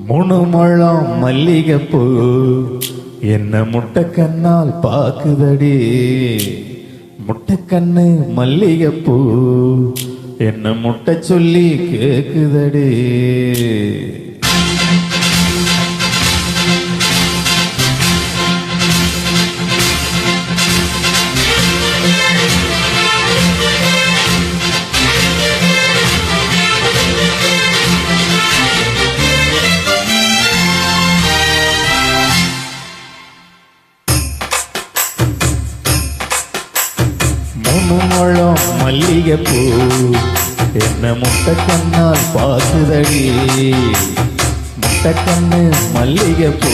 மூணு முழம் மல்லிகைப்பூ என்ன முட்டைக்கண்ணால் பாக்குதடி. முட்டைக்கண்ணு மல்லிகைப்பூ என்ன முட்டை சொல்லி கேக்குதடி. மூணு முழம் மல்லிகைப்பூ என்ன முட்டைக்கண்ணால் பாக்குதடி. முட்டைக்கண்ணு மல்லிகைப்பூ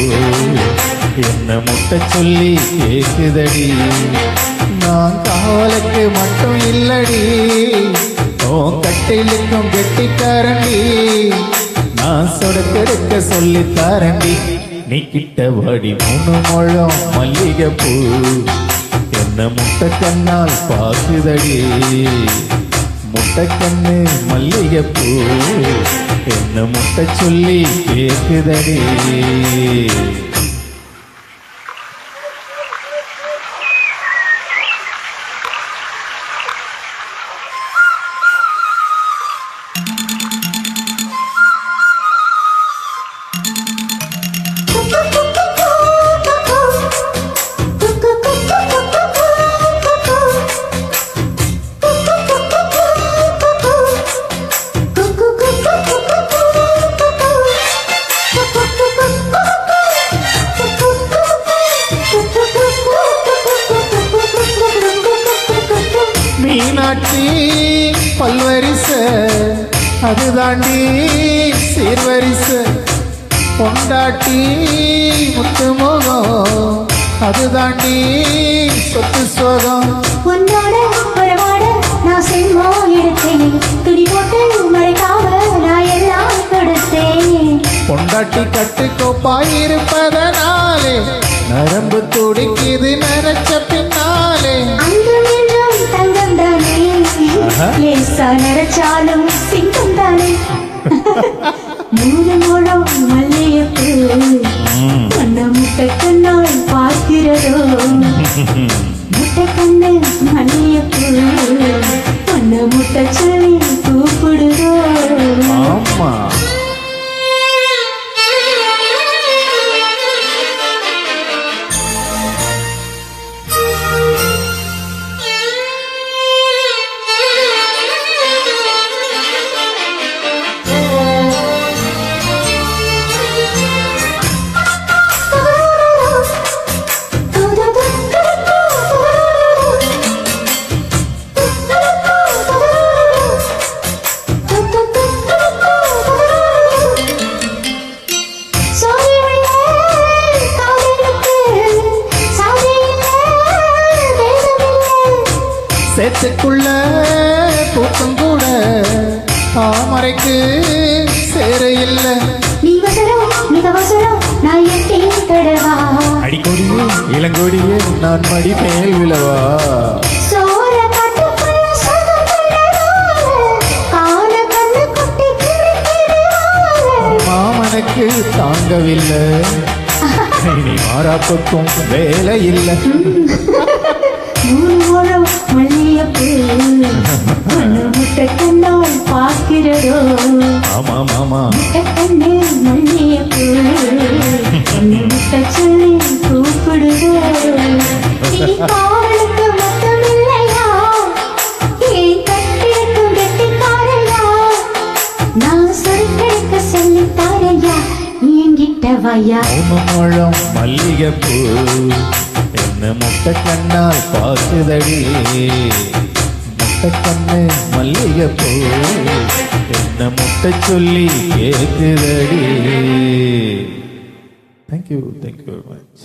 என்ன முட்டை சொல்லி கேக்குதடி. நான் காவலுக்கு மட்டும் இல்லடி, உன் கட்டிலுக்கும் கெட்டிக்காரண்டி. நான் சொடக்கெடுக்க சொல்லி தாரண்டி, நீ கிட்ட வாடி. மூணு முழம் மல்லிகைப்பூ என்ன முட்டைக்கண்ணால் பாக்குதடி. முட்டைக்கண்ணு மல்லிகைப்பூ என்ன முட்டை சொல்லி கேக்குதடி. மீனாட்சி பல்வரிச அது தாண்டி சீர்வரிச. பொண்டாட்டி முத்துமுகம் அது தாண்டி சொத்து சோகம். உன்னோட உறவாட நான் செல்வோ எடுத்தேன், துடி போட்டு மறைக்காம நான் எல்லாம் கொடுத்தேன். பொண்டாட்டி கட்டுக்கோப்பாயிருப்பதனாலே நரம்பு துடிக்குது நினைச்ச பின்னாலே. தங்கம் தானே லேசா நினைச்சாலும் சிங்கம் தானே. மூணு முழம் மல்லிகைப்பூ அந்த முட்டைக்கண்ணால் பார்க்கிறதோ. முட்டைக்கண்ணு மல்லிகைப்பூ அந்த முட்டை சொல்லி கூப்பிடுதோ. ஆமா சேத்துக்குள்ள பூக்கம் கூட தாமரைக்கு சேர இல்ல. நீ வசரம் மிக வசரம் நான் எட்டி தடவா. அடிக்கொடியே இளங்கொடியே நான் மடி மேல் விழவா. சோர காட்டுக்குள்ள கால கண்ணு குட்டி மாமனுக்கு தாங்கவில்லை, நீ மாறாப்புக்கும் வேலை இல்லை. மூணு முழம் மல்லிகைப்பூ முட்டைக்கண்ணால் பார்க்கிறதோ. ஆமா மாமா முட்டைக்கண்ணு மல்லிகைப்பூ முட்டை சொல்லி கூப்பிடுதோ. காவலுக்கு மட்டும் இல்லையா, ஏன் கட்டிருக்கும் கெட்டிக்காரையா. நான் சொற்கெடுக்க சொல்லி தாரையா, என்கிட்ட வாயா. மூணு முழம் மல்லிகைப்பூ என்ன முட்டைக்கண்ணால் பாக்குதடி. முட்டைக்கண்ணு மல்லிகைப்பூ என்ன முட்டை சொல்லி கேக்குதடி. Thank you very much.